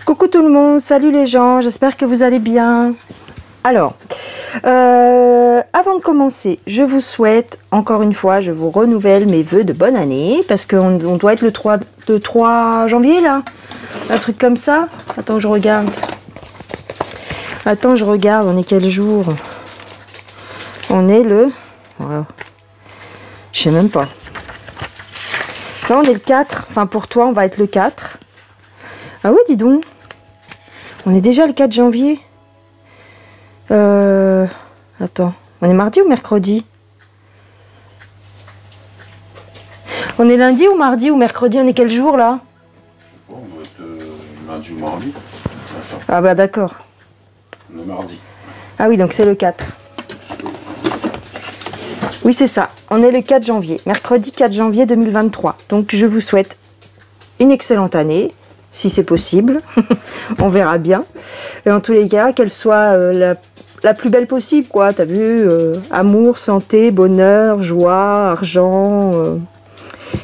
Coucou tout le monde, salut les gens, j'espère que vous allez bien. Alors, avant de commencer, je vous souhaite, encore une fois, je vous renouvelle mes vœux de bonne année, parce qu'on doit être le 3 janvier là, un truc comme ça. Attends, je regarde. On est quel jour? On est le... Wow. Je sais même pas. Là, on est le 4, enfin pour toi, on va être le 4. Ah oui, dis donc. On est déjà le 4 janvier. Attends, on est mardi ou mercredi? On est lundi ou mardi ou mercredi? On est quel jour là? On doit être lundi ou mardi. Attends. Ah bah d'accord. On est mardi. Ah oui, donc c'est le 4. Oui, c'est ça. On est le 4 janvier. Mercredi 4 janvier 2023. Donc je vous souhaite une excellente année. Si c'est possible, on verra bien. Et en tous les cas, qu'elle soit la plus belle possible, quoi. T'as vu, amour, santé, bonheur, joie, argent,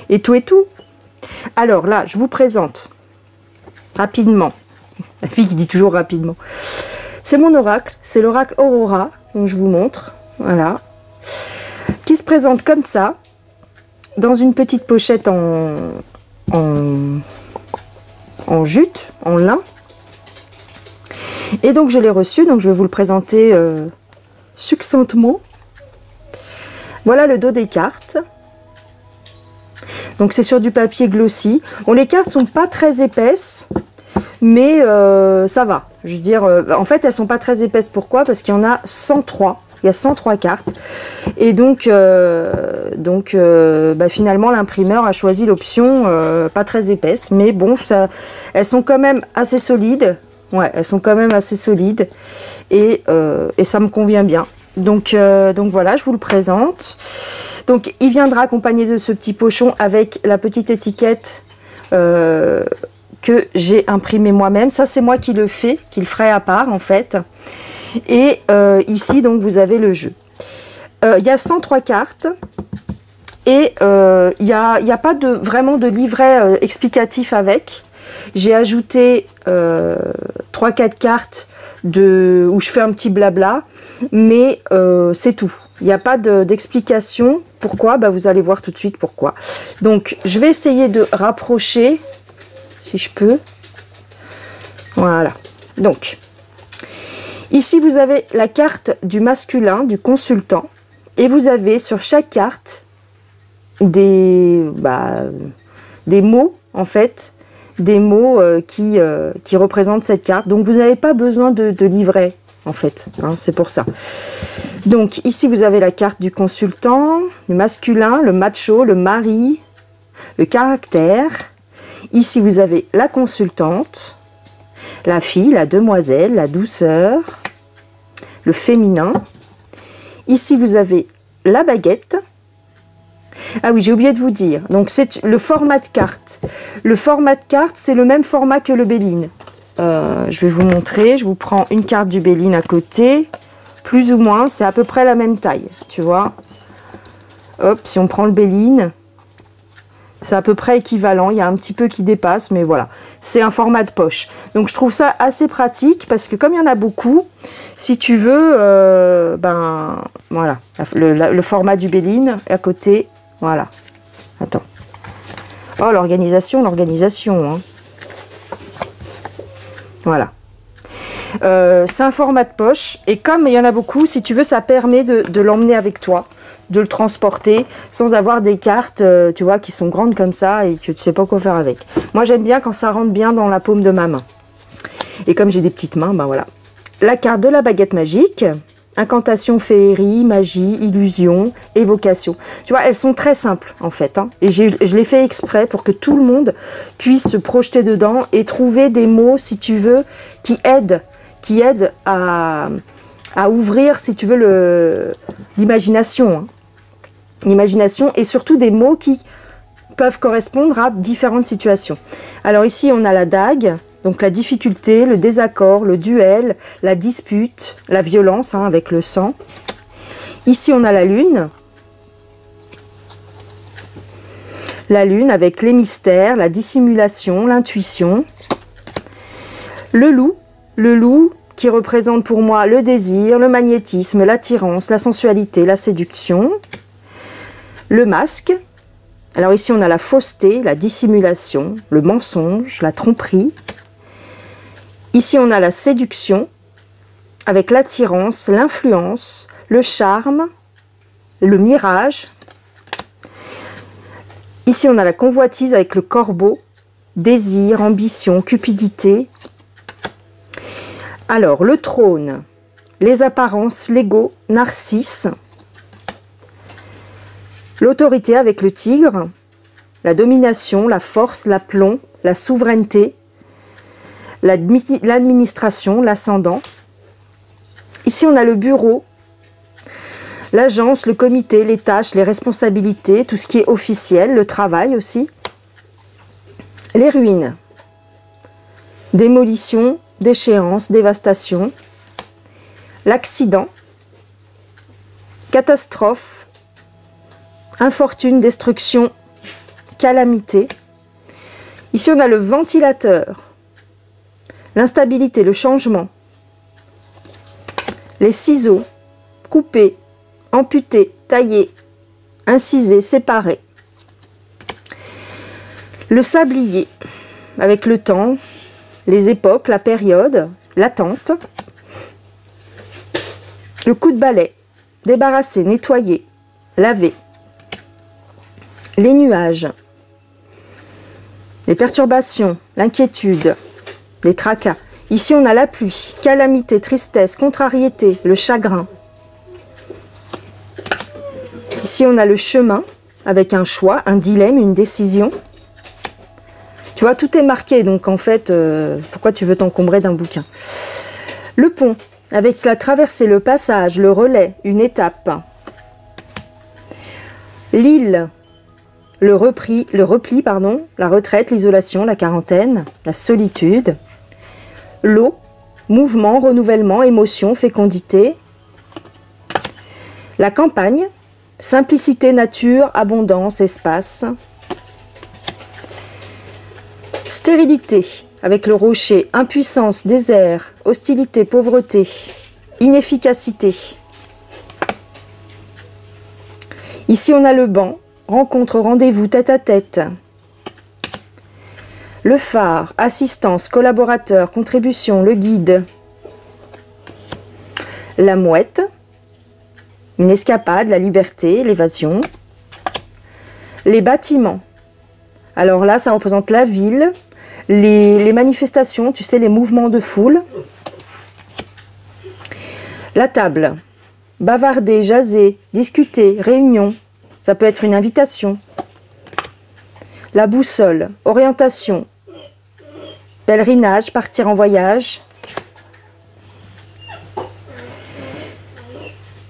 et tout et tout. Alors là, je vous présente rapidement, la fille qui dit toujours rapidement. C'est mon oracle, c'est l'oracle Aurora, donc je vous montre, voilà, qui se présente comme ça, dans une petite pochette en jute, en lin. Et donc je l'ai reçu, donc je vais vous le présenter succinctement. Voilà le dos des cartes. Donc c'est sur du papier glossy. Bon, les cartes sont pas très épaisses, mais ça va. Je veux dire, en fait elles sont pas très épaisses. Pourquoi? Parce qu'il y en a 103. Il y a 103 cartes. Et donc finalement, l'imprimeur a choisi l'option pas très épaisse. Mais bon, elles sont quand même assez solides. Ouais, elles sont quand même assez solides. Et ça me convient bien. Donc voilà, je vous le présente. Donc, il viendra accompagné de ce petit pochon avec la petite étiquette que j'ai imprimée moi-même. Ça, c'est moi qui le fais, qui le ferai à part, en fait. Et ici, donc, vous avez le jeu. Il y a 103 cartes et il n'y a pas vraiment de livret explicatif avec. J'ai ajouté 3-4 cartes où je fais un petit blabla, mais c'est tout. Il n'y a pas d'explication. Pourquoi? Bah, vous allez voir tout de suite pourquoi. Donc, je vais essayer de rapprocher, si je peux. Voilà. Donc, ici, vous avez la carte du masculin, du consultant. Et vous avez sur chaque carte des mots, en fait. Des mots qui représentent cette carte. Donc, vous n'avez pas besoin de livret, en fait. Hein, c'est pour ça. Donc, ici, vous avez la carte du consultant, le masculin, le macho, le mari, le caractère. Ici, vous avez la consultante, la fille, la demoiselle, la douceur, le féminin. Ici, vous avez la baguette. Ah oui, j'ai oublié de vous dire. Donc, c'est le format de carte. Le format de carte, c'est le même format que le Béline. Je vais vous montrer. Je vous prends une carte du Béline à côté. Plus ou moins, c'est à peu près la même taille. Tu vois. Hop, si on prend le Béline, c'est à peu près équivalent. Il y a un petit peu qui dépasse, mais voilà. C'est un format de poche. Donc, je trouve ça assez pratique parce que comme il y en a beaucoup, si tu veux, voilà. Le format du Béline à côté. Voilà. Attends. Oh, l'organisation. Hein. Voilà. C'est un format de poche. Et comme il y en a beaucoup, si tu veux, ça permet de l'emmener avec toi, de le transporter sans avoir des cartes, tu vois, qui sont grandes comme ça et que tu ne sais pas quoi faire avec. Moi, j'aime bien quand ça rentre bien dans la paume de ma main. Et comme j'ai des petites mains, ben voilà. La carte de la baguette magique. Incantation, féerie, magie, illusion, évocation. Tu vois, elles sont très simples en fait. Hein. Et je l'ai fait exprès pour que tout le monde puisse se projeter dedans et trouver des mots, si tu veux, qui aident à ouvrir, si tu veux, l'imagination. Hein. L'imagination et surtout des mots qui peuvent correspondre à différentes situations. Alors ici, on a la dague. Donc la difficulté, le désaccord, le duel, la dispute, la violence hein, avec le sang. Ici on a la lune. La lune avec les mystères, la dissimulation, l'intuition. Le loup qui représente pour moi le désir, le magnétisme, l'attirance, la sensualité, la séduction. Le masque, alors ici on a la fausseté, la dissimulation, le mensonge, la tromperie. Ici on a la séduction avec l'attirance, l'influence, le charme, le mirage. Ici on a la convoitise avec le corbeau, désir, ambition, cupidité. Alors, le trône, les apparences, l'ego, Narcisse, l'autorité avec le tigre, la domination, la force, l'aplomb, la souveraineté, l'administration, l'ascendant. Ici, on a le bureau, l'agence, le comité, les tâches, les responsabilités, tout ce qui est officiel, le travail aussi. Les ruines, démolition, déchéance, dévastation, l'accident, catastrophe, infortune, destruction, calamité. Ici, on a le ventilateur, l'instabilité, le changement, les ciseaux, couper, amputer, tailler, inciser, séparer. Le sablier, avec le temps, les époques, la période, l'attente. Le coup de balai, débarrasser, nettoyer, laver. Les nuages, les perturbations, l'inquiétude, les tracas. Ici, on a la pluie, calamité, tristesse, contrariété, le chagrin. Ici, on a le chemin avec un choix, un dilemme, une décision. Tu vois, tout est marqué, donc en fait, pourquoi tu veux t'encombrer d'un bouquin? Le pont, avec la traversée, le passage, le relais, une étape. L'île, le repli, la retraite, l'isolation, la quarantaine, la solitude. L'eau, mouvement, renouvellement, émotion, fécondité. La campagne, simplicité, nature, abondance, espace. Stérilité, avec le rocher, impuissance, désert, hostilité, pauvreté, inefficacité. Ici, on a le banc, rencontre, rendez-vous, tête à tête. Le phare, assistance, collaborateur, contribution, le guide. La mouette, une escapade, la liberté, l'évasion. Les bâtiments. Alors là, ça représente la ville, les manifestations, tu sais, les mouvements de foule. La table, bavarder, jaser, discuter, réunion. Ça peut être une invitation. La boussole, orientation, pèlerinage, partir en voyage.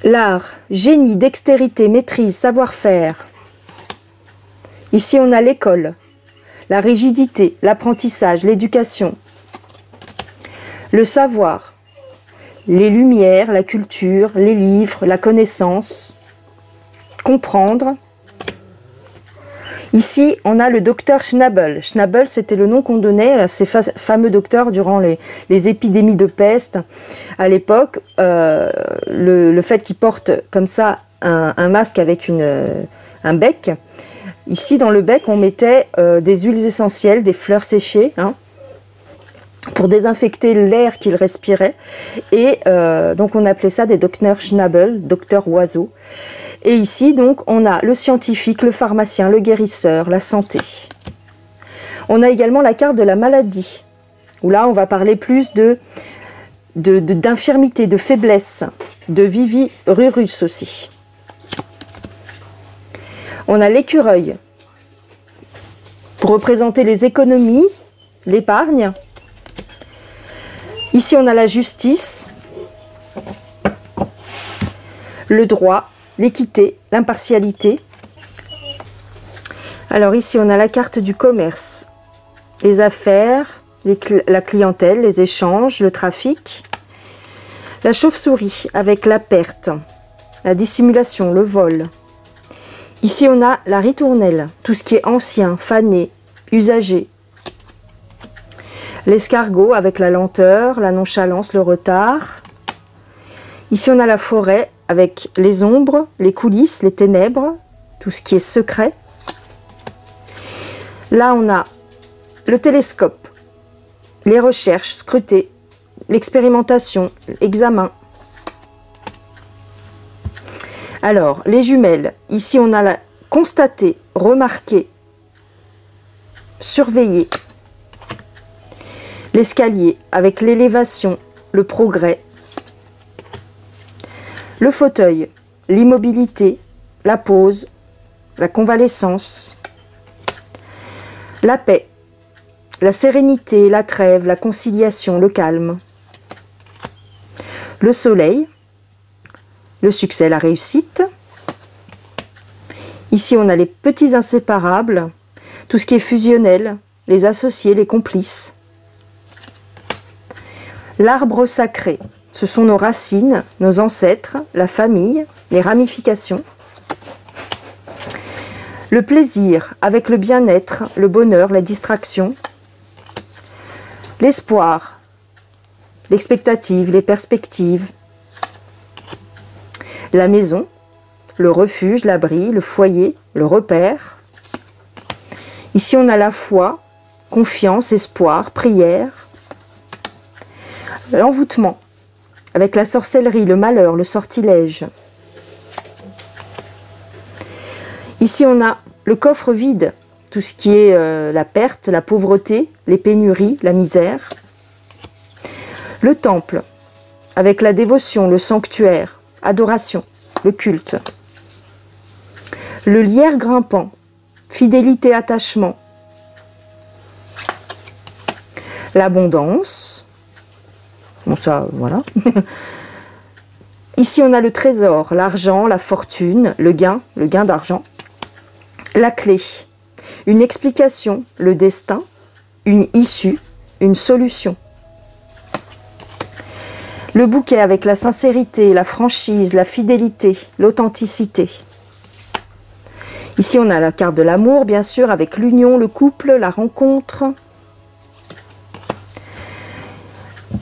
L'art, génie, dextérité, maîtrise, savoir-faire. Ici, on a l'école, la rigidité, l'apprentissage, l'éducation. Le savoir, les lumières, la culture, les livres, la connaissance. Comprendre. Ici, on a le docteur Schnabel. Schnabel, c'était le nom qu'on donnait à ces fameux docteurs durant les épidémies de peste. À l'époque, le fait qu'ils portent comme ça un masque avec un bec. Ici, dans le bec, on mettait des huiles essentielles, des fleurs séchées, hein, pour désinfecter l'air qu'ils respiraient. Et donc, on appelait ça des docteurs Schnabel, docteurs oiseaux. Et ici, donc, on a le scientifique, le pharmacien, le guérisseur, la santé. On a également la carte de la maladie, où là, on va parler plus d'infirmité, de faiblesse, de vivirurus aussi. On a l'écureuil, pour représenter les économies, l'épargne. Ici, on a la justice, le droit, l'équité, l'impartialité. Alors ici, on a la carte du commerce, les affaires, la clientèle, les échanges, le trafic. La chauve-souris avec la perte, la dissimulation, le vol. Ici, on a la ritournelle, tout ce qui est ancien, fané, usagé. L'escargot avec la lenteur, la nonchalance, le retard. Ici, on a la forêt avec les ombres, les coulisses, les ténèbres, tout ce qui est secret. Là, on a le télescope, les recherches, scruter, l'expérimentation, l'examen. Alors, les jumelles. Ici, on a la constater, remarquer, surveiller. L'escalier avec l'élévation, le progrès. Le fauteuil, l'immobilité, la pause, la convalescence. La paix, la sérénité, la trêve, la conciliation, le calme. Le soleil, le succès, la réussite. Ici, on a les petits inséparables, tout ce qui est fusionnel, les associés, les complices. L'arbre sacré, ce sont nos racines, nos ancêtres, la famille, les ramifications. Le plaisir, avec le bien-être, le bonheur, la distraction. L'espoir, l'expectative, les perspectives. La maison, le refuge, l'abri, le foyer, le repère. Ici, on a la foi, confiance, espoir, prière. L'envoûtement, avec la sorcellerie, le malheur, le sortilège. Ici, on a le coffre vide, tout ce qui est la perte, la pauvreté, les pénuries, la misère. Le temple, avec la dévotion, le sanctuaire, adoration, le culte. Le lierre grimpant, fidélité, attachement. L'abondance. Bon, ça, voilà. Ici, on a le trésor, l'argent, la fortune, le gain d'argent. La clé, une explication, le destin, une issue, une solution. Le bouquet avec la sincérité, la franchise, la fidélité, l'authenticité. Ici, on a la carte de l'amour, bien sûr, avec l'union, le couple, la rencontre.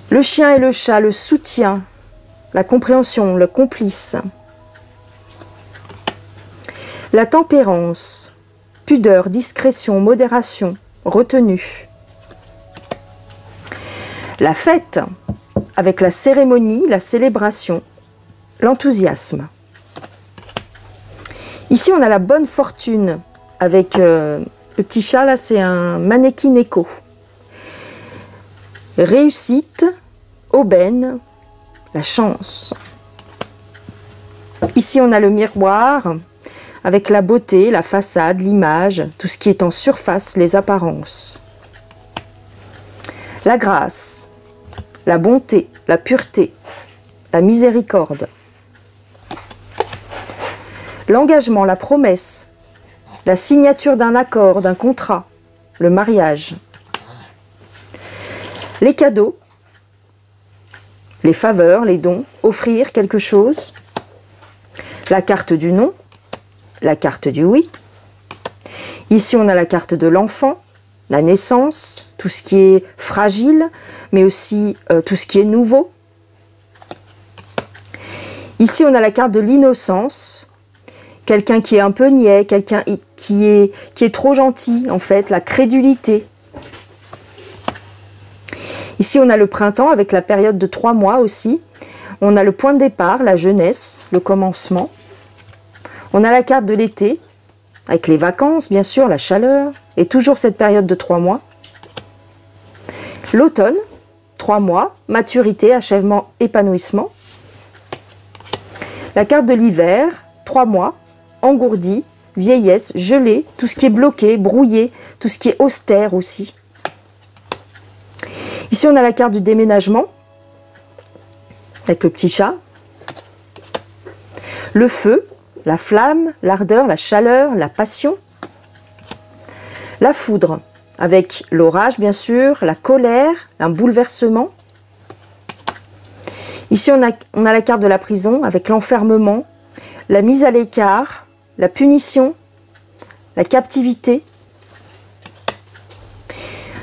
Le chien et le chat, le soutien, la compréhension, le complice. La tempérance, pudeur, discrétion, modération, retenue. La fête, avec la cérémonie, la célébration, l'enthousiasme. Ici, on a la bonne fortune, avec le petit chat, là, c'est un mannequin écho. Réussite, aubaine, la chance. Ici, on a le miroir, avec la beauté, la façade, l'image, tout ce qui est en surface, les apparences. La grâce, la bonté, la pureté, la miséricorde. L'engagement, la promesse, la signature d'un accord, d'un contrat, le mariage. Les cadeaux, les faveurs, les dons, offrir quelque chose. La carte du non, la carte du oui. Ici, on a la carte de l'enfant, la naissance, tout ce qui est fragile, mais aussi tout ce qui est nouveau. Ici, on a la carte de l'innocence, quelqu'un qui est un peu niais, quelqu'un qui est trop gentil, en fait, la crédulité. Ici, on a le printemps avec la période de 3 mois aussi. On a le point de départ, la jeunesse, le commencement. On a la carte de l'été, avec les vacances, bien sûr, la chaleur, et toujours cette période de 3 mois. L'automne, 3 mois, maturité, achèvement, épanouissement. La carte de l'hiver, 3 mois, engourdi, vieillesse, gelée, tout ce qui est bloqué, brouillé, tout ce qui est austère aussi. Ici, on a la carte du déménagement, avec le petit chat. Le feu, la flamme, l'ardeur, la chaleur, la passion. La foudre, avec l'orage, bien sûr, la colère, un bouleversement. Ici, on a la carte de la prison, avec l'enfermement, la mise à l'écart, la punition, la captivité.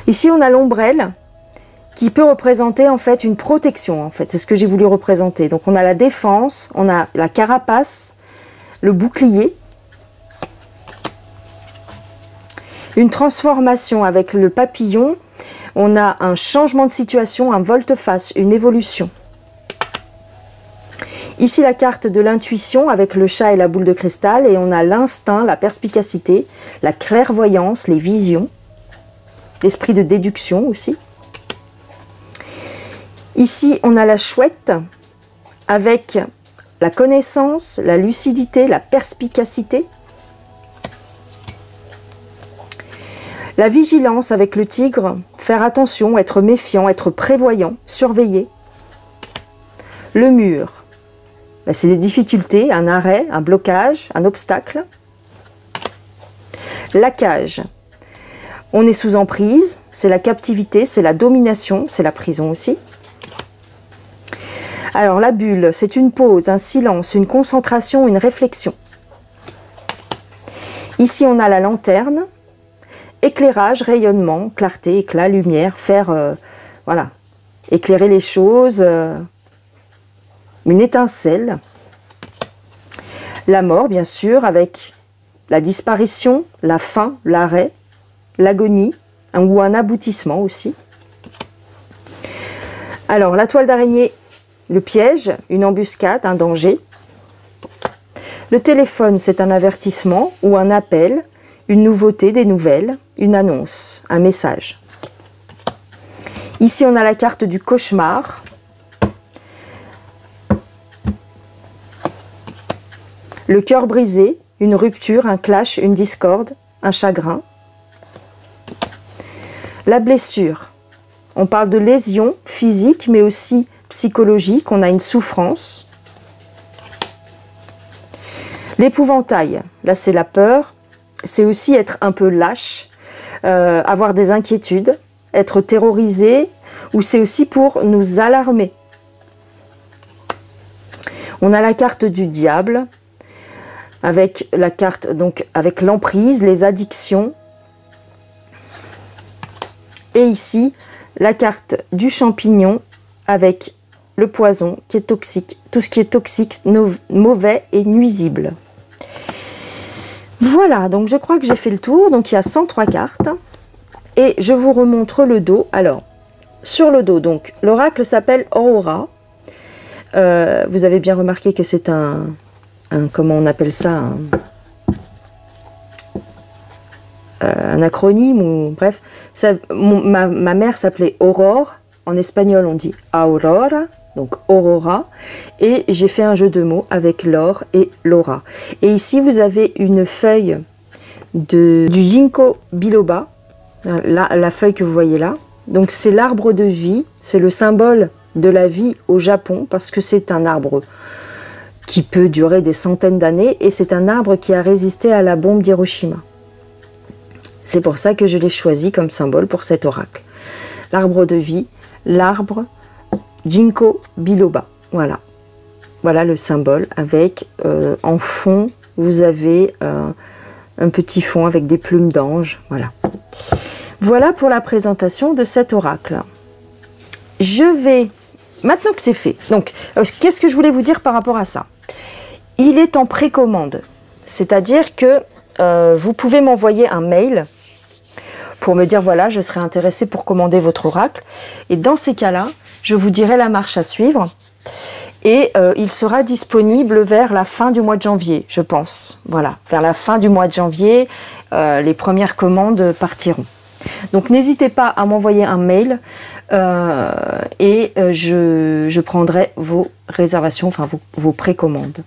Ici, on a l'ombrelle, qui peut représenter en fait une protection, en fait. C'est ce que j'ai voulu représenter. Donc on a la défense, on a la carapace, le bouclier, une transformation avec le papillon, on a un changement de situation, un volte-face, une évolution. Ici la carte de l'intuition avec le chat et la boule de cristal, et on a l'instinct, la perspicacité, la clairvoyance, les visions, l'esprit de déduction aussi. Ici on a la chouette avec la connaissance, la lucidité, la perspicacité. La vigilance avec le tigre, faire attention, être méfiant, être prévoyant, surveiller. Le mur, c'est des difficultés, un arrêt, un blocage, un obstacle. La cage, on est sous emprise, c'est la captivité, c'est la domination, c'est la prison aussi. Alors la bulle, c'est une pause, un silence, une concentration, une réflexion. Ici on a la lanterne. Éclairage, rayonnement, clarté, éclat, lumière, faire, voilà, éclairer les choses, une étincelle. La mort, bien sûr, avec la disparition, la fin, l'arrêt, l'agonie, ou un aboutissement aussi. Alors, la toile d'araignée, le piège, une embuscade, un danger. Le téléphone, c'est un avertissement ou un appel, une nouveauté, des nouvelles, une annonce, un message. Ici, on a la carte du cauchemar. Le cœur brisé, une rupture, un clash, une discorde, un chagrin. La blessure. On parle de lésion physique, mais aussi psychologique. On a une souffrance. L'épouvantail. Là, c'est la peur. C'est aussi être un peu lâche, avoir des inquiétudes, être terrorisé, ou c'est aussi pour nous alarmer. On a la carte du diable, avec la carte, donc avec l'emprise, les addictions. Et ici, la carte du champignon, avec le poison qui est toxique, tout ce qui est toxique, mauvais et nuisible. Voilà, donc je crois que j'ai fait le tour. Donc il y a 103 cartes. Et je vous remontre le dos. Alors, sur le dos, donc l'oracle s'appelle Aurora. Vous avez bien remarqué que c'est un comment on appelle ça, un acronyme, ou bref. Ma mère s'appelait Aurore. En espagnol, on dit Aurora. Donc Aurora, et j'ai fait un jeu de mots avec l'or et l'aura. Et ici vous avez une feuille du ginkgo biloba, la feuille que vous voyez là. Donc c'est l'arbre de vie, c'est le symbole de la vie au Japon, parce que c'est un arbre qui peut durer des centaines d'années, et c'est un arbre qui a résisté à la bombe d'Hiroshima. C'est pour ça que je l'ai choisi comme symbole pour cet oracle. L'arbre de vie, l'arbre Ginkgo biloba, voilà. Voilà le symbole avec en fond, vous avez un petit fond avec des plumes d'ange, voilà. Voilà pour la présentation de cet oracle. Je vais, maintenant que c'est fait, donc qu'est-ce que je voulais vous dire par rapport à ça? Il est en précommande, c'est-à-dire que vous pouvez m'envoyer un mail pour me dire voilà, je serais intéressée pour commander votre oracle, et dans ces cas-là, je vous dirai la marche à suivre, et il sera disponible vers la fin du mois de janvier, je pense. Voilà, vers la fin du mois de janvier, les premières commandes partiront. Donc n'hésitez pas à m'envoyer un mail, et je prendrai vos réservations, enfin vos précommandes.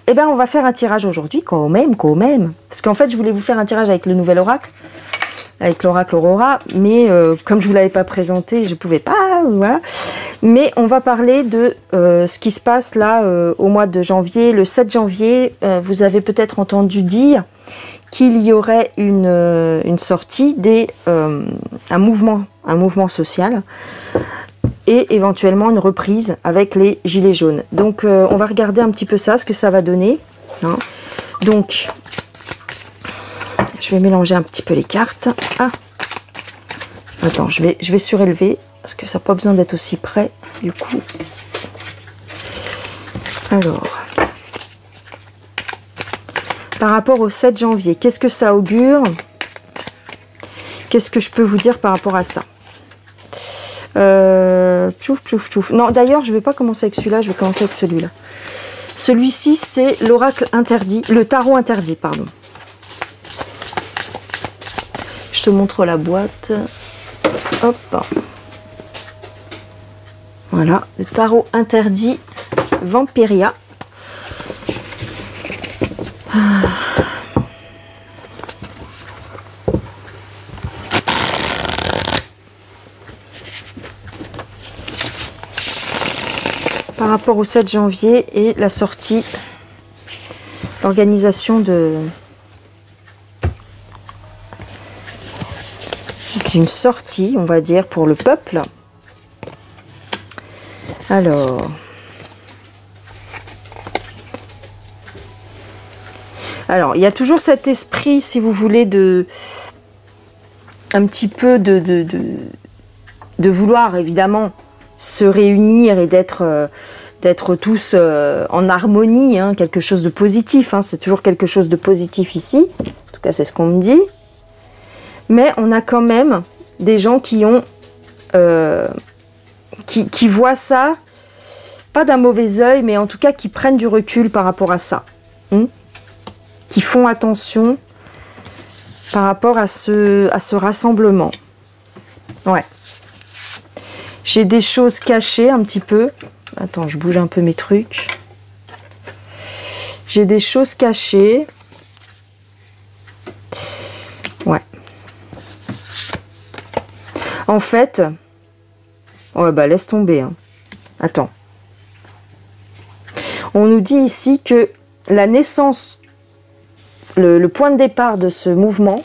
Eh bien, on va faire un tirage aujourd'hui, quand même. Parce qu'en fait, je voulais vous faire un tirage avec le nouvel oracle, avec l'oracle Aurora, mais comme je ne vous l'avais pas présenté, je ne pouvais pas, voilà. Mais on va parler de ce qui se passe là au mois de janvier. Le 7 janvier, vous avez peut-être entendu dire qu'il y aurait une sortie, un mouvement social, et éventuellement une reprise avec les gilets jaunes. Donc on va regarder un petit peu ça, ce que ça va donner. Hein. Donc, je vais mélanger un petit peu les cartes. Ah, attends, je vais surélever. parce que ça n'a pas besoin d'être aussi près, du coup. Alors, par rapport au 7 janvier, qu'est-ce que ça augure? Qu'est-ce que je peux vous dire par rapport à ça? Tchouf, tchouf, tchouf. Non, d'ailleurs, je ne vais pas commencer avec celui-là, je vais commencer avec celui-là. Celui-ci, c'est l'oracle interdit, le tarot interdit, pardon. Je te montre la boîte. Hop. Voilà, le tarot interdit Vampiria. Par rapport au 7 janvier et la sortie, l'organisation d'une sortie, on va dire, pour le peuple. Alors, il y a toujours cet esprit, si vous voulez, un petit peu de vouloir, évidemment, se réunir et d'être tous en harmonie, hein, quelque chose de positif, hein, c'est toujours quelque chose de positif ici, en tout cas c'est ce qu'on me dit, mais on a quand même des gens qui ont qui voient ça, pas d'un mauvais œil, mais en tout cas qui prennent du recul par rapport à ça, qui font attention par rapport à ce rassemblement. Ouais. J'ai des choses cachées un petit peu. Attends, je bouge un peu mes trucs. J'ai des choses cachées. Ouais. En fait... Ouais, bah laisse tomber. Hein. Attends. On nous dit ici que la naissance, le point de départ de ce mouvement...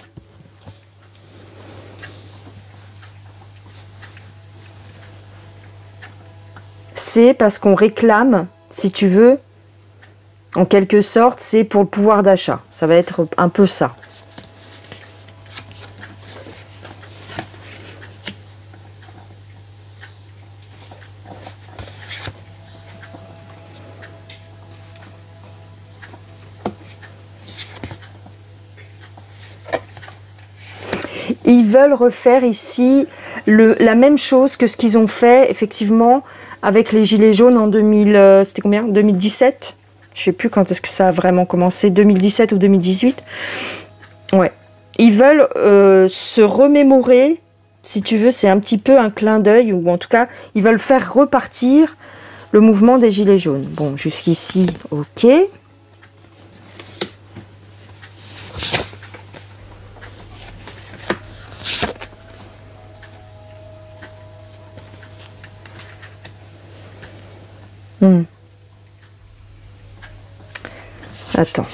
c'est parce qu'on réclame, si tu veux, en quelque sorte, c'est pour le pouvoir d'achat. Ça va être un peu ça. Ils veulent refaire ici la même chose que ce qu'ils ont fait, effectivement, avec les Gilets jaunes en 2000, c'était combien? 2017? Je ne sais plus quand est-ce que ça a vraiment commencé, 2017 ou 2018. Ouais. Ils veulent se remémorer, si tu veux, c'est un petit peu un clin d'œil, ou en tout cas, ils veulent faire repartir le mouvement des Gilets jaunes. Bon, jusqu'ici, ok. Attends.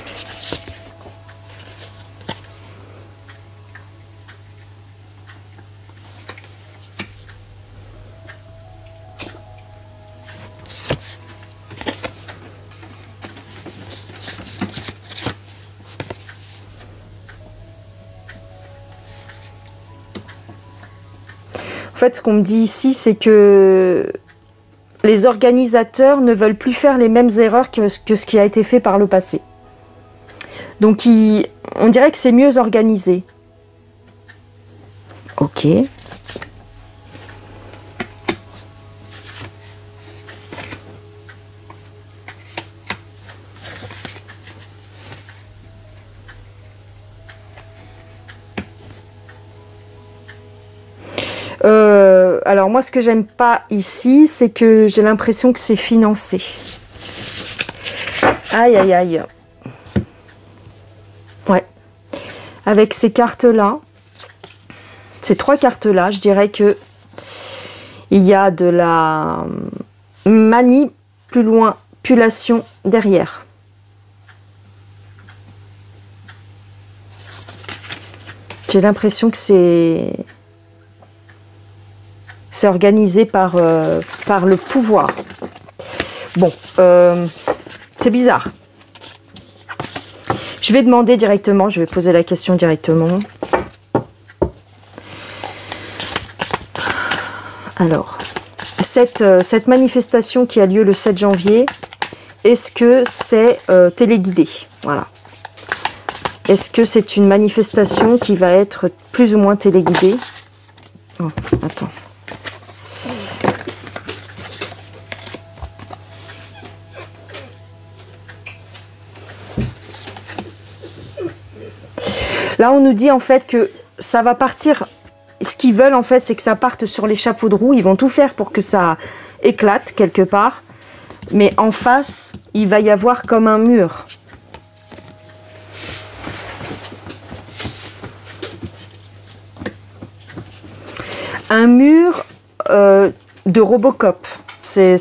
En fait, ce qu'on me dit ici, c'est que les organisateurs ne veulent plus faire les mêmes erreurs que ce qui a été fait par le passé. Donc, on dirait que c'est mieux organisé. Ok. Alors moi, ce que j'aime pas ici, c'est que j'ai l'impression que c'est financé. Aïe, aïe, aïe. Ouais. Avec ces cartes-là, ces trois cartes-là, je dirais que il y a de la manipulation derrière. J'ai l'impression que c'est organisé par le pouvoir. Bon, c'est bizarre. Je vais demander directement, je vais poser la question directement. Alors, cette manifestation qui a lieu le 7 janvier, est-ce que c'est téléguidé? Voilà. Est-ce que c'est une manifestation qui va être plus ou moins téléguidée? Oh, attends. Là, on nous dit en fait que ça va partir. Ce qu'ils veulent en fait, c'est que ça parte sur les chapeaux de roue. Ils vont tout faire pour que ça éclate quelque part. Mais en face, il va y avoir comme un mur. Un mur de Robocop. C'est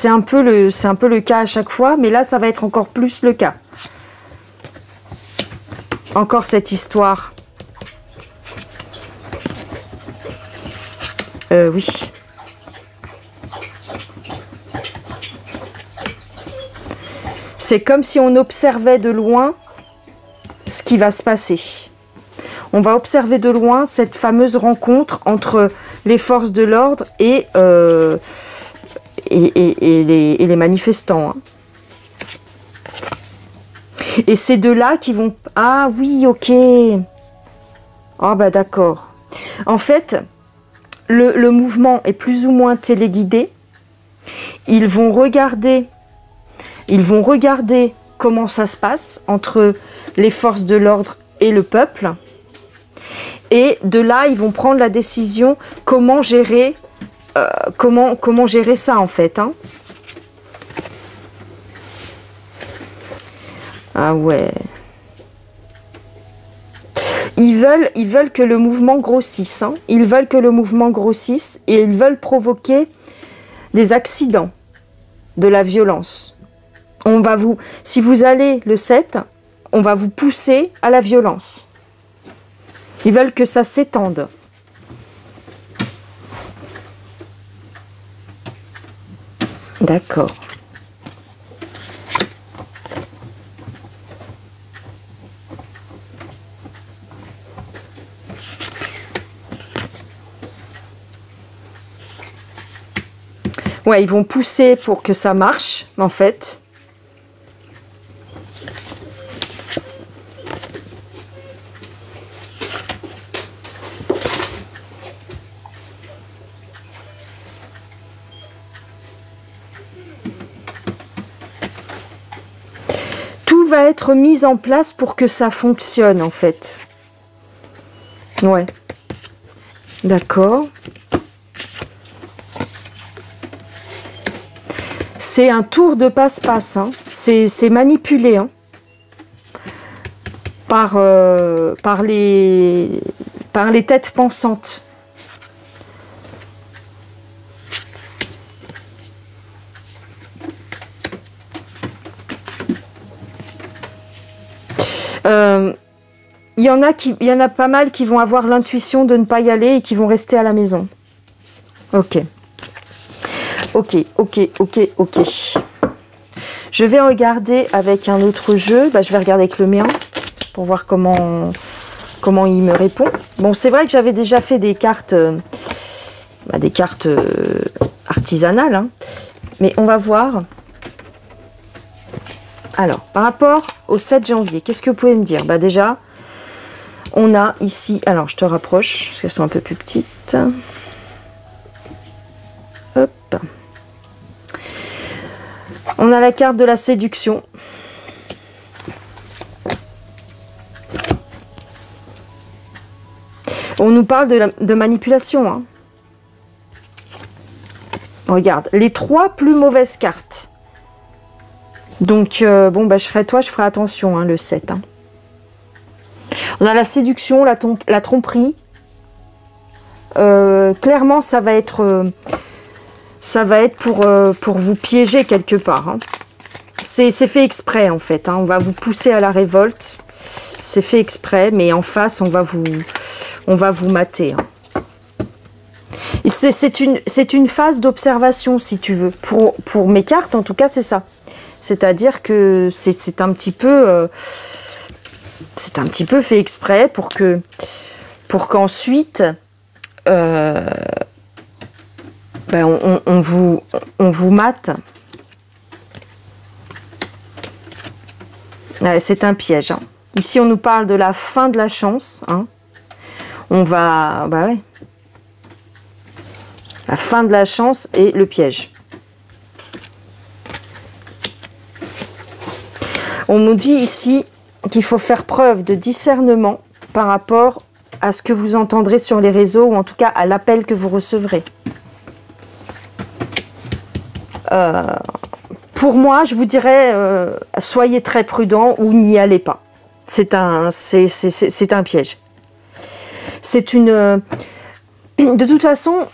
un peu le cas à chaque fois, mais là, ça va être encore plus le cas. Encore cette histoire. Oui. C'est comme si on observait de loin ce qui va se passer. On va observer de loin cette fameuse rencontre entre les forces de l'ordre et les manifestants. Hein. Et ces deux-là qui vont... Ah oui, ok. Ah bah d'accord. En fait, le mouvement est plus ou moins téléguidé. Ils vont regarder comment ça se passe entre les forces de l'ordre et le peuple. Et de là, ils vont prendre la décision comment gérer ça en fait. Hein. Ah ouais. Ils veulent que le mouvement grossisse. Hein. Ils veulent que le mouvement grossisse et ils veulent provoquer des accidents, de la violence. Si vous allez le 7, on va vous pousser à la violence. Ils veulent que ça s'étende. D'accord. Ouais, ils vont pousser pour que ça marche, en fait. Tout va être mis en place pour que ça fonctionne, en fait. Ouais. D'accord. C'est un tour de passe-passe, hein. C'est manipulé hein. par les têtes pensantes. Il y en a pas mal qui vont avoir l'intuition de ne pas y aller et qui vont rester à la maison. Ok. Ok. Je vais regarder avec un autre jeu. Bah, je vais regarder avec le mien pour voir comment il me répond. Bon, c'est vrai que j'avais déjà fait des cartes, artisanales. Hein. Mais on va voir. Alors, par rapport au 7 janvier, qu'est-ce que vous pouvez me dire? Bah déjà, on a ici... Alors, je te rapproche, parce qu'elles sont un peu plus petites. Hop. On a la carte de la séduction. On nous parle de manipulation. Hein. Regarde, les 3 plus mauvaises cartes. Donc, bon, bah, je ferai attention, hein, le 7. Hein. On a la séduction, la tromperie. Clairement, ça va être pour vous piéger quelque part. Hein. C'est fait exprès, en fait. Hein. On va vous pousser à la révolte. C'est fait exprès, mais en face, on va vous mater. Hein. C'est une phase d'observation, si tu veux. Pour mes cartes, en tout cas, c'est ça. C'est-à-dire que c'est un petit peu fait exprès pour qu'ensuite ben, on vous mate. Ouais, c'est un piège. Hein. Ici, on nous parle de la fin de la chance. Hein. On va... Bah ouais. La fin de la chance et le piège. On nous dit ici qu'il faut faire preuve de discernement par rapport à ce que vous entendrez sur les réseaux ou en tout cas à l'appel que vous recevrez. Pour moi, je vous dirais, soyez très prudent ou n'y allez pas. C'est un piège. C'est une... De toute façon,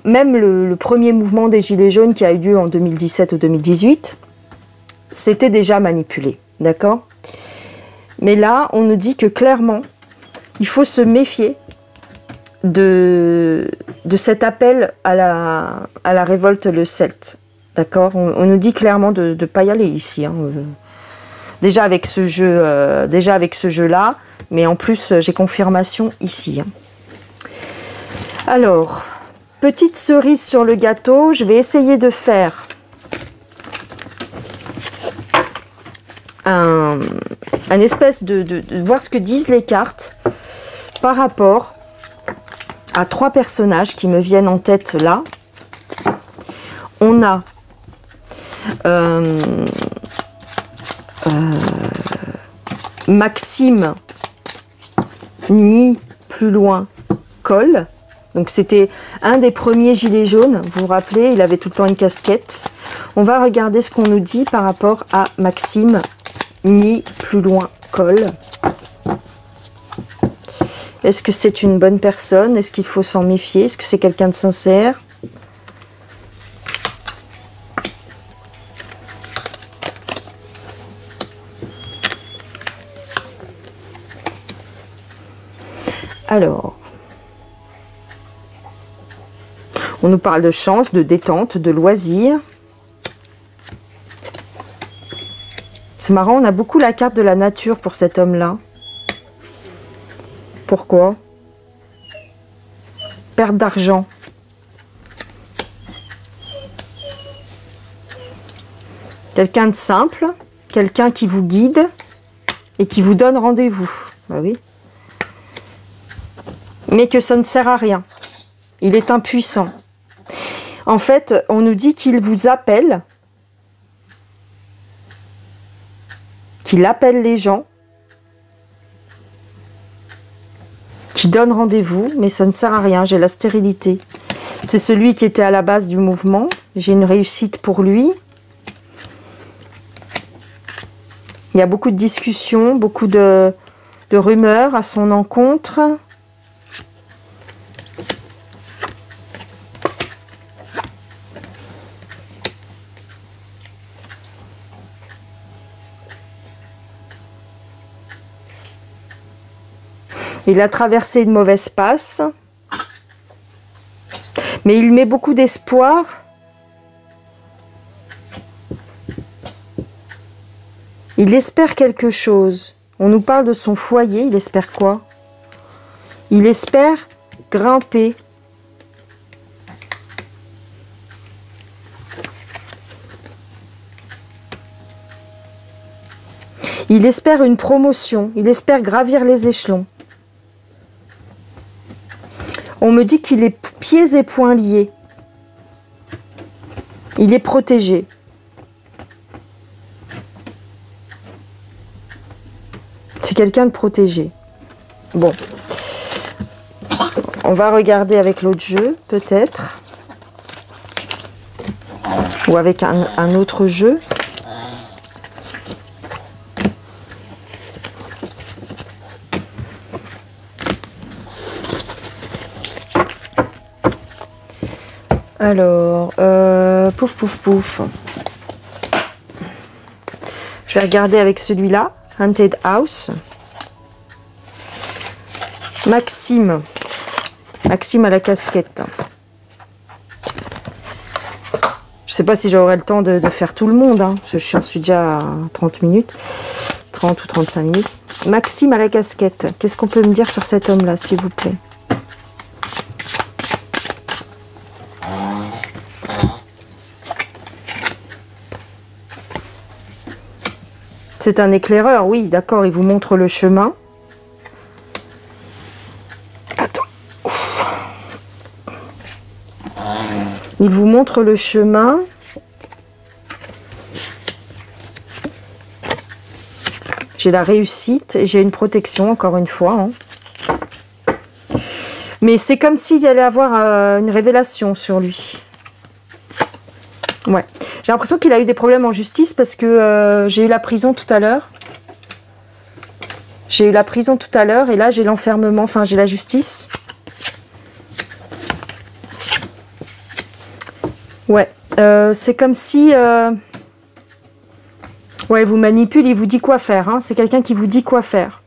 même le premier mouvement des Gilets jaunes qui a eu lieu en 2017 ou 2018, c'était déjà manipulé, d'accord? Mais là, on nous dit que clairement, il faut se méfier de cet appel à la révolte le Celte, d'accord? On nous dit clairement de ne pas y aller ici, hein. Déjà avec ce jeu-là, mais en plus, j'ai confirmation ici, hein. Alors, petite cerise sur le gâteau, je vais essayer de faire un espèce de voir ce que disent les cartes par rapport à 3 personnages qui me viennent en tête là. On a Maxime, ni plus loin, Cole. Donc c'était un des premiers gilets jaunes, vous vous rappelez, il avait tout le temps une casquette. On va regarder ce qu'on nous dit par rapport à Maxime, ni plus loin, Cole. Est-ce que c'est une bonne personne? Est-ce qu'il faut s'en méfier? Est-ce que c'est quelqu'un de sincère? Alors, on nous parle de chance, de détente, de loisirs. C'est marrant, on a beaucoup la carte de la nature pour cet homme-là. Pourquoi? Perte d'argent. Quelqu'un de simple, quelqu'un qui vous guide et qui vous donne rendez-vous. Bah oui. Mais que ça ne sert à rien. Il est impuissant. En fait, on nous dit qu'il vous appelle, qu'il appelle les gens, qui donne rendez-vous, mais ça ne sert à rien, j'ai la stérilité. C'est celui qui était à la base du mouvement, j'ai une réussite pour lui. Il y a beaucoup de discussions, beaucoup de rumeurs à son encontre. Il a traversé une mauvaise passe, mais il met beaucoup d'espoir. Il espère quelque chose. On nous parle de son foyer, il espère quoi? Il espère grimper. Il espère une promotion, il espère gravir les échelons. On me dit qu'il est pieds et poings liés. Il est protégé. C'est quelqu'un de protégé. Bon. On va regarder avec l'autre jeu, peut-être. Ou avec un autre jeu. Alors, pouf, pouf, pouf. Je vais regarder avec celui-là, Haunted House. Maxime. Maxime à la casquette. Je ne sais pas si j'aurai le temps de faire tout le monde, hein, parce que je suis déjà à 30 minutes. 30 ou 35 minutes. Maxime à la casquette. Qu'est-ce qu'on peut me dire sur cet homme-là, s'il vous plaît? C'est un éclaireur, oui, d'accord, il vous montre le chemin. Attends. Ouf. Il vous montre le chemin. J'ai la réussite et j'ai une protection, encore une fois. Hein. Mais c'est comme s'il y allait avoir une révélation sur lui. Ouais. J'ai l'impression qu'il a eu des problèmes en justice parce que j'ai eu la prison tout à l'heure. J'ai eu la prison tout à l'heure et là j'ai l'enfermement, enfin j'ai la justice. Ouais. C'est comme si... Ouais, il vous manipule, il vous dit quoi faire. Hein. C'est quelqu'un qui vous dit quoi faire.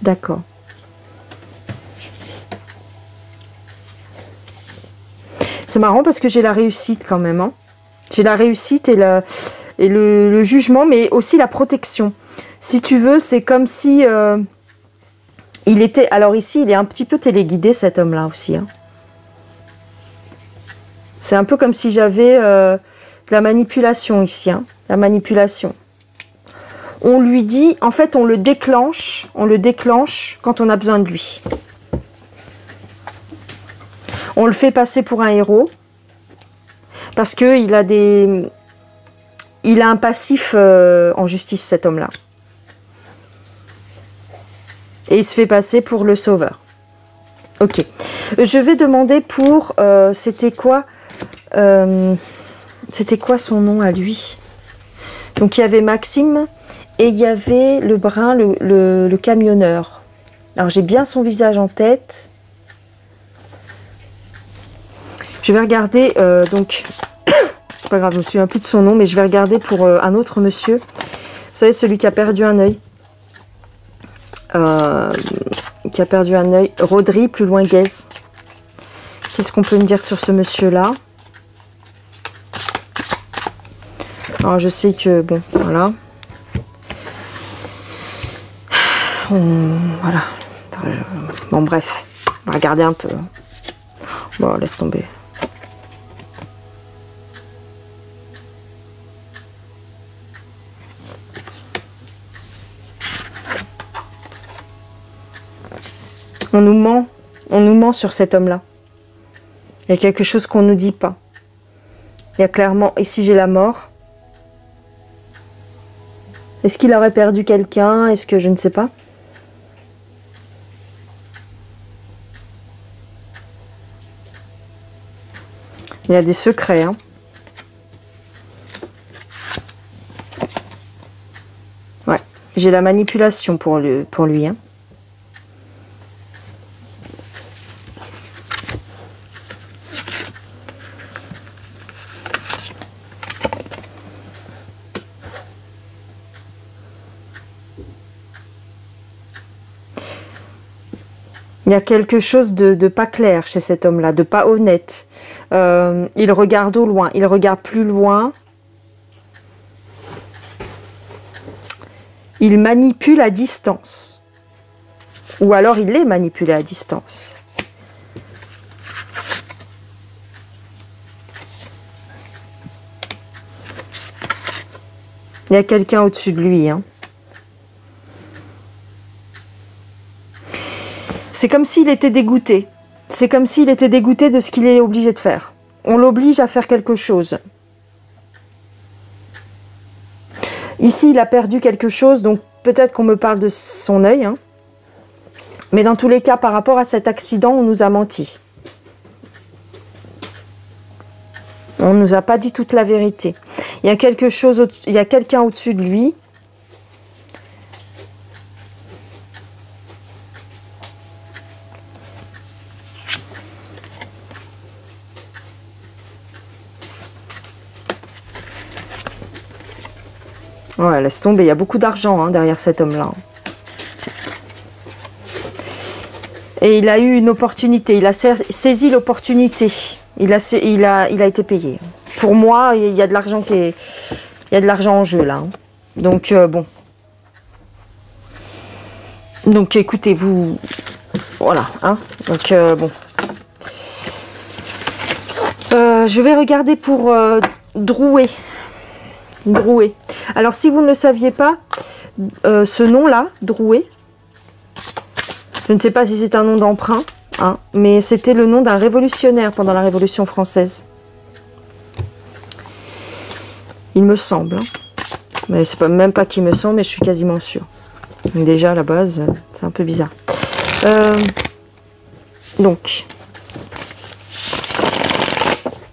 D'accord. C'est marrant parce que j'ai la réussite quand même. Hein. J'ai la réussite et le jugement, mais aussi la protection. Si tu veux, c'est comme si il était... Alors ici, il est un petit peu téléguidé, cet homme-là aussi. Hein. C'est un peu comme si j'avais de la manipulation ici. Hein. La manipulation. On lui dit... En fait, on le déclenche quand on a besoin de lui. On le fait passer pour un héros parce qu'il a des... Il a un passif en justice, cet homme-là. Et il se fait passer pour le sauveur. Ok. Je vais demander pour... c'était quoi son nom à lui? Donc il y avait Maxime et il y avait le brun, le camionneur. Alors j'ai bien son visage en tête. Je vais regarder, donc, c'est pas grave, je me souviens plus de son nom, mais je vais regarder pour un autre monsieur. Vous savez, celui qui a perdu un œil. Rodri, plus loin Guez. Qu'est-ce qu'on peut me dire sur ce monsieur-là? Alors, je sais que, bon, voilà. Voilà. Bon, bref, on va regarder un peu. Bon, laisse tomber. On nous ment sur cet homme-là. Il y a quelque chose qu'on ne nous dit pas. Il y a clairement, ici j'ai la mort. Est-ce qu'il aurait perdu quelqu'un? Est-ce que je ne sais pas? Il y a des secrets, hein. Ouais, j'ai la manipulation pour lui, hein. Il y a quelque chose de pas clair chez cet homme-là, de pas honnête. Il regarde au loin, il regarde plus loin. Il manipule à distance. Ou alors il est manipulé à distance. Il y a quelqu'un au-dessus de lui, hein. C'est comme s'il était dégoûté. C'est comme s'il était dégoûté de ce qu'il est obligé de faire. On l'oblige à faire quelque chose. Ici, il a perdu quelque chose, donc peut-être qu'on me parle de son œil. Hein. Mais dans tous les cas, par rapport à cet accident, on nous a menti. On ne nous a pas dit toute la vérité. Il y a quelque chose, il y a quelqu'un au-dessus de lui. Ouais, laisse tomber, il y a beaucoup d'argent hein, derrière cet homme-là. Et il a eu une opportunité, il a saisi l'opportunité. Il a été payé. Pour moi, il y a de l'argent il y a de l'argent en jeu là. Hein. Donc bon. Donc écoutez, vous... Voilà. Hein. Donc bon. Je vais regarder pour Drouet. Drouet. Alors, si vous ne le saviez pas, ce nom-là, Drouet, je ne sais pas si c'est un nom d'emprunt, hein, mais c'était le nom d'un révolutionnaire pendant la Révolution française. Il me semble. Hein. Mais c'est pas même pas qu'il me semble, mais je suis quasiment sûre. Donc déjà, à la base, c'est un peu bizarre. Donc,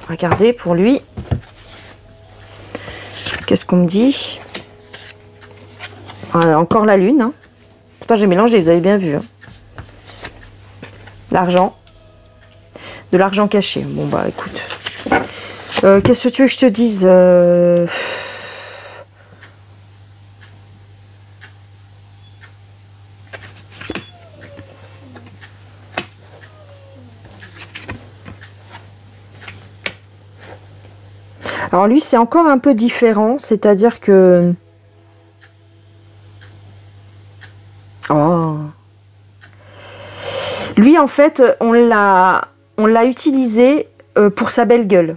regardez pour lui. Qu'est-ce qu'on me dit? Encore la lune. Hein. Pourtant, j'ai mélangé, vous avez bien vu. Hein. L'argent. De l'argent caché. Bon, bah, écoute. Qu'est-ce que tu veux que je te dise Alors lui, c'est encore un peu différent, c'est-à-dire que... Oh. Lui, en fait, on l'a utilisé pour sa belle gueule.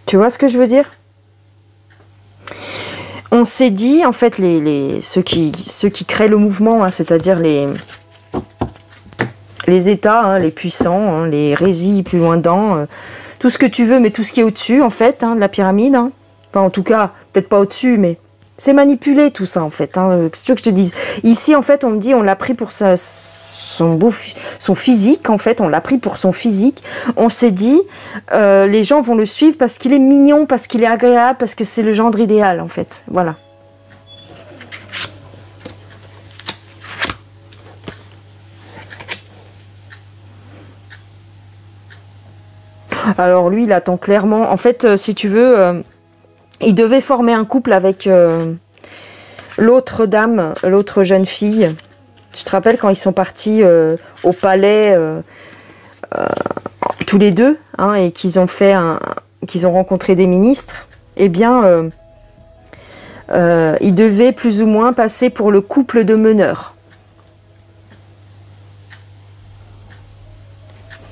Tu vois ce que je veux dire? On s'est dit, en fait, ceux qui créent le mouvement, hein, c'est-à-dire les États, hein, les puissants, hein, les résils plus loin dedans, tout ce que tu veux, mais tout ce qui est au-dessus, en fait, hein, de la pyramide. Hein. Enfin, en tout cas, peut-être pas au-dessus, mais c'est manipulé tout ça, en fait. Hein. Qu'est-ce que tu veux que je te dise? Ici, en fait, on me dit, on l'a pris pour son physique, en fait, on l'a pris pour son physique. On s'est dit, les gens vont le suivre parce qu'il est mignon, parce qu'il est agréable, parce que c'est le gendre idéal, en fait. Voilà. Alors lui, il attend clairement. En fait, si tu veux, il devait former un couple avec l'autre dame, l'autre jeune fille. Tu te rappelles quand ils sont partis au palais tous les deux, hein, et qu'ils ont rencontré des ministres. Eh bien, ils devaient plus ou moins passer pour le couple de meneurs.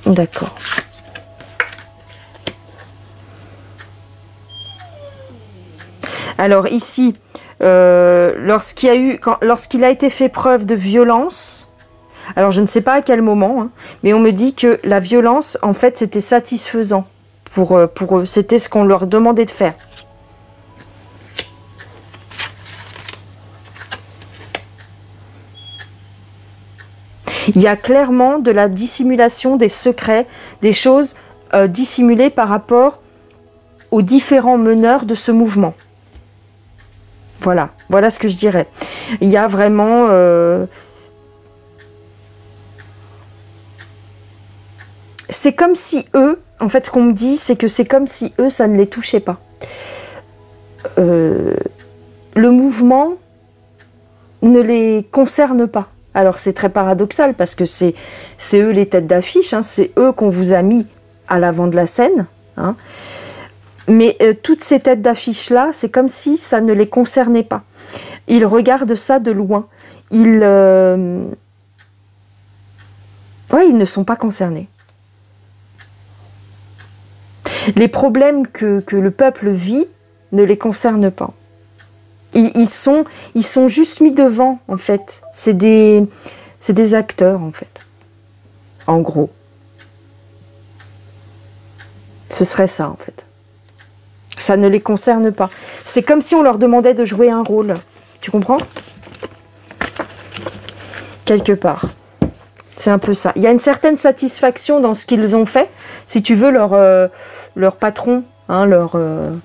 D'accord. Alors ici, lorsqu'il a été fait preuve de violence, alors je ne sais pas à quel moment, hein, mais on me dit que la violence, en fait, c'était satisfaisant pour eux. C'était ce qu'on leur demandait de faire. Il y a clairement de la dissimulation des secrets, des choses dissimulées par rapport aux différents meneurs de ce mouvement. Voilà, voilà ce que je dirais. Il y a vraiment... c'est comme si eux, en fait ce qu'on me dit, c'est que c'est comme si eux, ça ne les touchait pas. Le mouvement ne les concerne pas. Alors c'est très paradoxal parce que c'est eux les têtes d'affiche, hein, c'est eux qu'on vous a mis à l'avant de la scène, hein. Mais toutes ces têtes d'affiche-là, c'est comme si ça ne les concernait pas. Ils regardent ça de loin. Ils ne sont pas concernés. Les problèmes que le peuple vit ne les concernent pas. Ils sont juste mis devant, en fait. C'est des acteurs, en fait. En gros. Ce serait ça, en fait. Ça ne les concerne pas. C'est comme si on leur demandait de jouer un rôle. Tu comprends? Quelque part. C'est un peu ça. Il y a une certaine satisfaction dans ce qu'ils ont fait. Si tu veux, leur patron, hein, le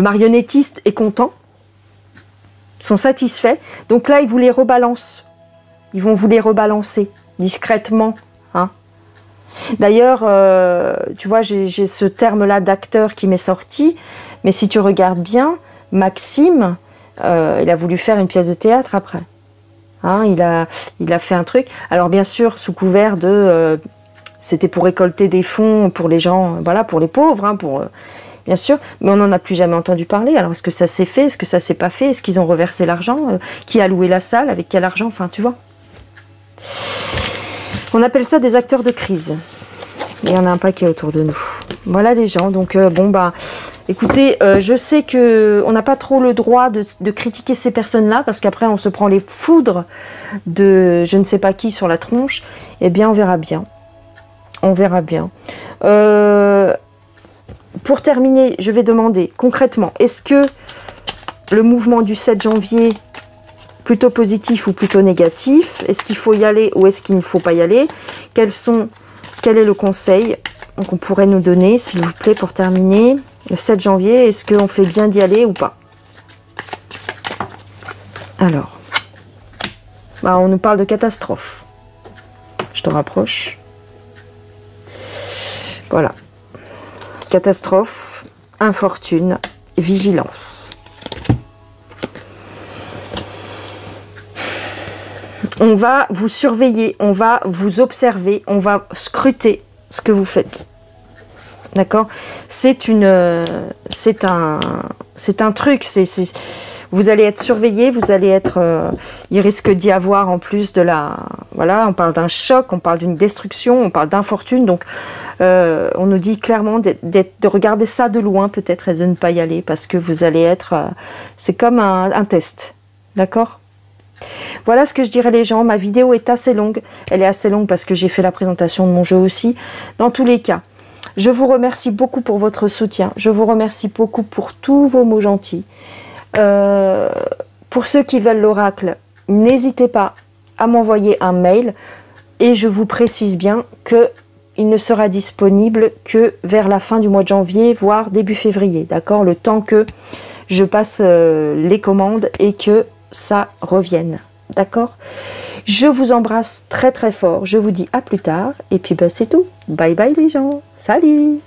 marionnettiste est content. Ils sont satisfaits. Donc là, ils vous les rebalancent. Ils vont vous les rebalancer discrètement. Hein. D'ailleurs, tu vois, j'ai ce terme-là d'acteur qui m'est sorti, mais si tu regardes bien, Maxime, il a voulu faire une pièce de théâtre après. Hein, il a fait un truc. Alors bien sûr, sous couvert de... c'était pour récolter des fonds pour les gens, voilà, pour les pauvres, hein, bien sûr, mais on n'en a plus jamais entendu parler. Alors est-ce que ça s'est fait? Est-ce que ça s'est pas fait? Est-ce qu'ils ont reversé l'argent? Qui a loué la salle? Avec quel argent? Enfin, tu vois. On appelle ça des acteurs de crise. Il y en a un paquet autour de nous. Voilà les gens. Donc bon bah, Écoutez, je sais que on n'a pas trop le droit de critiquer ces personnes-là, parce qu'après on se prend les foudres de je ne sais pas qui sur la tronche. Eh bien, on verra bien. On verra bien. Pour terminer, je vais demander concrètement, est-ce que le mouvement du 7 janvier, plutôt positif ou plutôt négatif? Est-ce qu'il faut y aller ou est-ce qu'il ne faut pas y aller? Quel est le conseil qu'on pourrait nous donner, s'il vous plaît, pour terminer? Le 7 janvier, est-ce qu'on fait bien d'y aller ou pas? Alors, bah, on nous parle de catastrophe. Je te rapproche. Voilà. Catastrophe, infortune, vigilance. On va vous surveiller, on va vous observer, on va scruter ce que vous faites. D'accord? C'est un truc, vous allez être surveillé, vous allez être... il risque d'y avoir en plus de la... Voilà, on parle d'un choc, on parle d'une destruction, on parle d'infortune. Donc, on nous dit clairement de regarder ça de loin peut-être et de ne pas y aller parce que vous allez être... c'est comme un test. D'accord? Voilà ce que je dirais les gens. Ma vidéo est assez longue. Elle est assez longue parce que j'ai fait la présentation de mon jeu aussi. Dans tous les cas, je vous remercie beaucoup pour votre soutien. Je vous remercie beaucoup pour tous vos mots gentils. Pour ceux qui veulent l'oracle, n'hésitez pas à m'envoyer un mail et je vous précise bien que il ne sera disponible que vers la fin du mois de janvier, voire début février, d'accord? Le temps que je passe les commandes et que ça revienne, d'accord? Je vous embrasse très très fort, je vous dis à plus tard et puis bah, c'est tout. Bye bye les gens, salut!